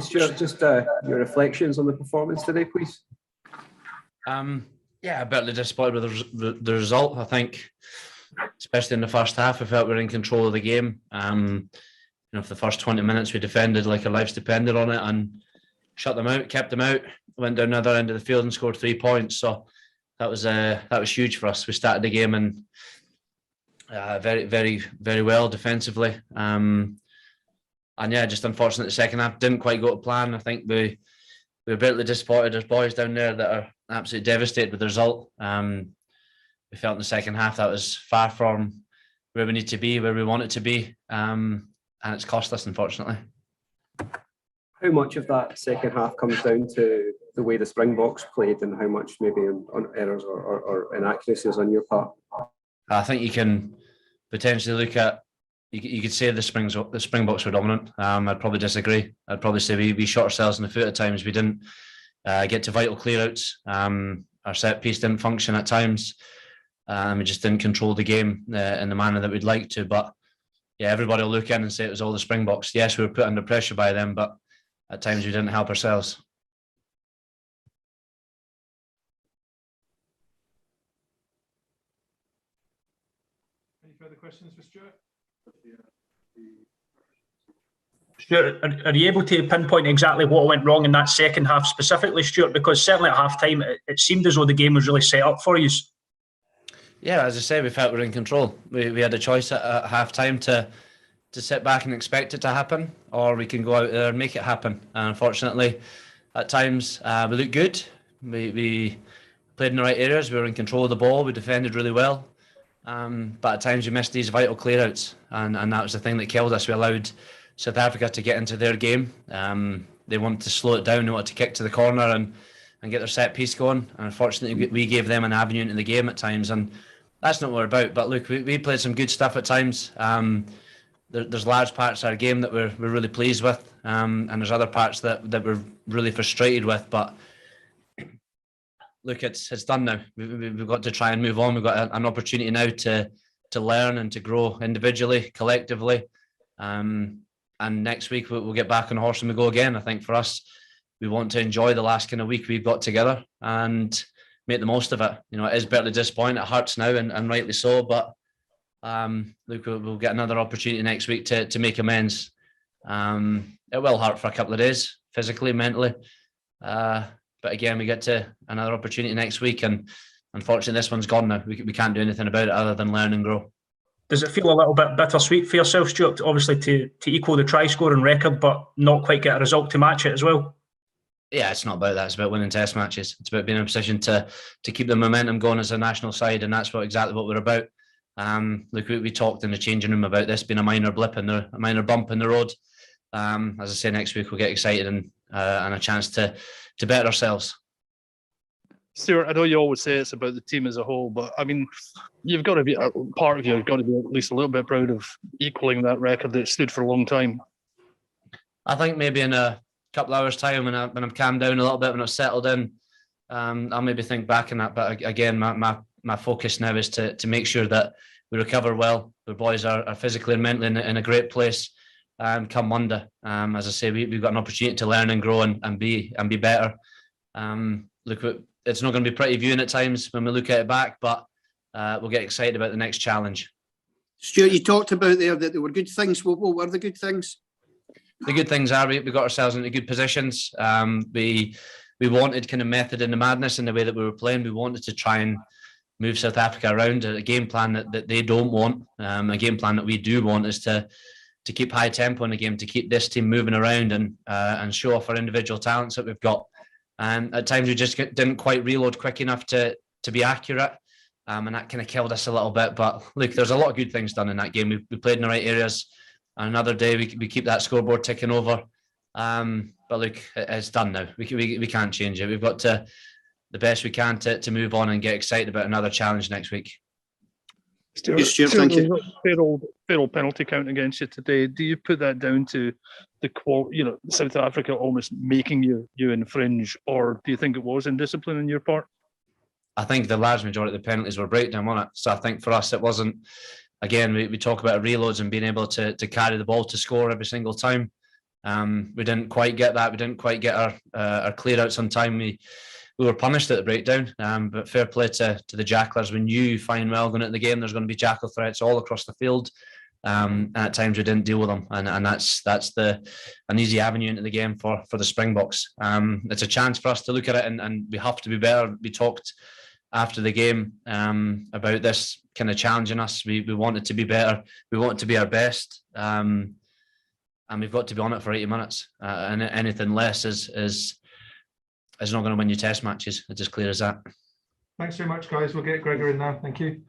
Stuart, just your reflections on the performance today, please. Yeah, a bit disappointed with the result. I think, especially in the first half, I felt we were in control of the game. For the first 20 minutes, we defended like our lives depended on it and shut them out, kept them out. Went down the other end of the field and scored 3 points. So that was huge for us. We started the game and very, very, very well defensively. And yeah, just unfortunately, the second half didn't quite go to plan. I think we were bitterly disappointed. There's boys down there that are absolutely devastated with the result. We felt in the second half that was far from where we need to be, where we want it to be, and it's cost us, unfortunately. How much of that second half comes down to the way the Springboks played, and how much maybe on errors or inaccuracies on your part? I think you can potentially look at. You could say the Springboks were dominant. I'd probably disagree. I'd probably say we shot ourselves in the foot at times. We didn't get to vital clearouts. Our set piece didn't function at times. We just didn't control the game in the manner that we'd like to. But yeah, everybody will look in and say it was all the Springboks. Yes, we were put under pressure by them, but at times we didn't help ourselves. Any further questions for Stuart? Stuart, are you able to pinpoint exactly what went wrong in that second half specifically, Stuart? Because certainly at half time, it seemed as though the game was really set up for you. Yeah, as I say, we felt we were in control. We had a choice at half time to sit back and expect it to happen, or we can go out there and make it happen. And unfortunately, at times, we looked good. We played in the right areas. We were in control of the ball. We defended really well. But at times we missed these vital clearouts, and that was the thing that killed us. We allowed South Africa to get into their game. They wanted to slow it down. They wanted to kick to the corner and get their set piece going. And unfortunately, we gave them an avenue into the game at times, and that's not what we're about. But look, we played some good stuff at times. There's large parts of our game that we're really pleased with, and there's other parts that we're really frustrated with. But look, it's done now. We've got to try and move on. We've got an opportunity now to learn and to grow individually, collectively. And next week we'll get back on the horse and we go again. I think for us, we want to enjoy the last kind of week we've got together and make the most of it. You know, it is bitterly disappointing. It hurts now, and rightly so. But look, we'll get another opportunity next week to make amends. It will hurt for a couple of days, physically, mentally. But again, we get to another opportunity next week, and unfortunately, this one's gone now. We can't do anything about it other than learn and grow. Does it feel a little bit bittersweet for yourself, Stuart, obviously to equal the try-scoring record, but not quite get a result to match it as well? Yeah, it's not about that. It's about winning test matches. It's about being in a position to keep the momentum going as a national side, and that's exactly what we're about. Look, we talked in the changing room about this being a minor blip and a minor bump in the road. As I say, next week we'll get excited and a chance to better ourselves. Stuart, I know you always say it's about the team as a whole, but I mean, you've got to be part of you. You've got to be at least a little bit proud of equaling that record that stood for a long time. I think maybe in a couple of hours' time, when I'm calmed down a little bit, when I've settled in, I'll maybe think back on that. But again, my focus now is to make sure that we recover well. The boys are physically and mentally in a great place. Come Monday, as I say, we've got an opportunity to learn and grow and be better. Look, it's not going to be pretty viewing at times when we look at it back, but we'll get excited about the next challenge. Stuart, you talked about there that there were good things. What were the good things? The good things are we got ourselves into good positions. We wanted kind of method in the madness in the way that we were playing. We wanted to try and move South Africa around. A game plan that they don't want. A game plan that we do want is to keep high tempo in the game, to keep this team moving around and show off our individual talents that we've got. And at times we just didn't quite reload quick enough to be accurate, and that kind of killed us a little bit. But look, there's a lot of good things done in that game. We played in the right areas. And another day we keep that scoreboard ticking over. But look, it's done now. We can't change it. We've got to the best we can to move on and get excited about another challenge next week. Stuart, thank you. Fair old penalty count against you today. Do you put that down to the South Africa almost making you infringe, or do you think it was indiscipline on your part? I think the large majority of the penalties were breakdown on it. So I think for us it wasn't. Again, we talk about reloads and being able to carry the ball to score every single time. We didn't quite get that. We didn't quite get our clear outs on time. We were punished at the breakdown, but fair play to the Jacklers. We knew fine well going into the game there's going to be jackal threats all across the field. And at times we didn't deal with them, and that's an easy avenue into the game for the Springboks. It's a chance for us to look at it, and we have to be better. We talked after the game about this kind of challenging us. We want it to be better. We want it to be our best, and we've got to be on it for 80 minutes. And anything less is not going to win you test matches. It's as clear as that. Thanks very much, guys. We'll get Gregor in now. Thank you.